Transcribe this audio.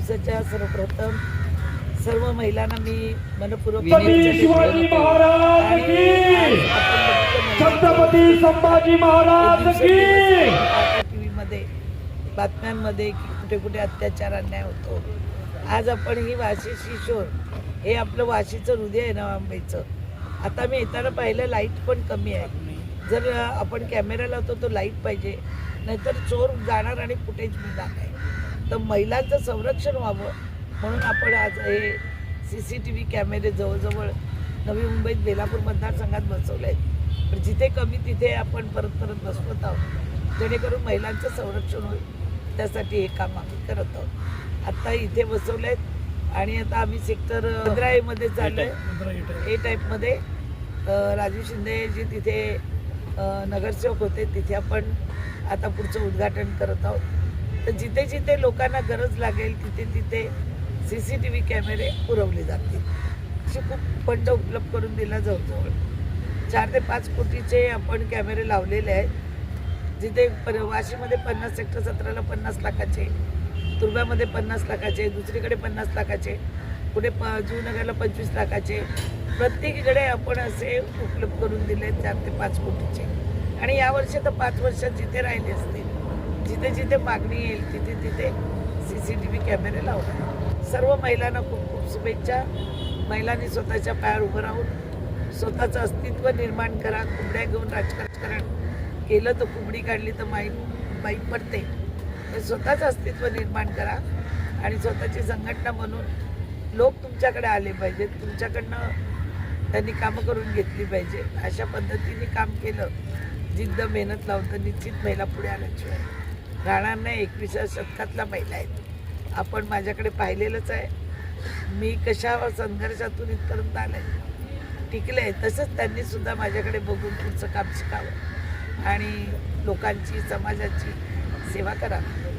दिवसाच्या सर्वप्रथम सर्व महिलांना मी मनपूर्वक शिवाजी महाराज की, छत्रपती संभाजी महाराज की। टीव्हीमध्ये बातम्यांमध्ये की कुठे कुठे अत्याचार अन्याय होतो। आज आपण ही वाशी शिशोर हे आपलं वाशीचं हृदय आहे ना मुंबईचं। आता मी येताना पाहिलं लाईट पण कमी आहे। जर आपण कॅमेरा लावतो तो लाईट पाहिजे, नाहीतर चोर जाणार आणि फुटेज मिळणार नाही। तर महिलांचं संरक्षण व्हावं म्हणून आपण आज हे CCTV कॅमेरे जवळजवळ नवी मुंबईत बेलापूर मतदारसंघात बसवले आहेत। पण जिथे कमी तिथे आपण परत परत बसवत आहोत, जेणेकरून महिलांचं संरक्षण होईल। त्यासाठी हे काम आम्ही करत आहोत। आत्ता इथे बसवले आहेत आणि आता आम्ही सेक्टर 15A मध्ये चाललो आहे। ए टाईपमध्ये राजू शिंदे जे तिथे नगरसेवक होते तिथे आपण आता पुढचं उद्घाटन करत आहोत। तर जिथे जिथे लोकांना गरज लागेल तिथे तिथे CCTV कॅमेरे पुरवले जातील। असे खूप फंड उपलब्ध करून दिला जवळजवळ 4 ते 5 कोटीचे आपण कॅमेरे लावलेले आहेत। जिथे वाशीमध्ये 50 सेक्टर 17ला 50 लाखाचे, तुर्ब्यामध्ये 50 लाखाचे, दुसरीकडे 50 लाखाचे, पुढे जुनगरला 25 लाखाचे, प्रत्येकीकडे आपण असे उपलब्ध करून दिले 4 ते 5 कोटीचे। आणि यावर्षी तर 5 वर्षात जिथे राहिले असतील, जिथे जिथे मागणी येईल तिथे तिथे CCTV कॅमेरे लावणार। सर्व महिलांना खूप खूप शुभेच्छा। महिलांनी स्वतःच्या पायावर उभं राहून स्वतःचं अस्तित्व निर्माण करा। कुंबड्या घेऊन राजकारण केलं तर कुंबडी काढली तर माहीत पडते। तर स्वतःचं अस्तित्व निर्माण करा आणि स्वतःची संघटना म्हणून लोक तुमच्याकडे आले पाहिजेत, तुमच्याकडनं त्यांनी कामं करून घेतली पाहिजे। अशा पद्धतीने काम केलं, जिद्द मेहनत लावून, तर निश्चित महिला पुढे आल्याशिवाय राहणार नाही। 21व्या शतकातल्या महिला आहेत। आपण माझ्याकडे पाहिलेलंच आहे, मी कशा संघर्षातून इथपर्यंत आले टिकले, तसंच त्यांनी सुद्धा माझ्याकडे बघून पुढचं काम शिकावं आणि लोकांची समाजाची सेवा करावी।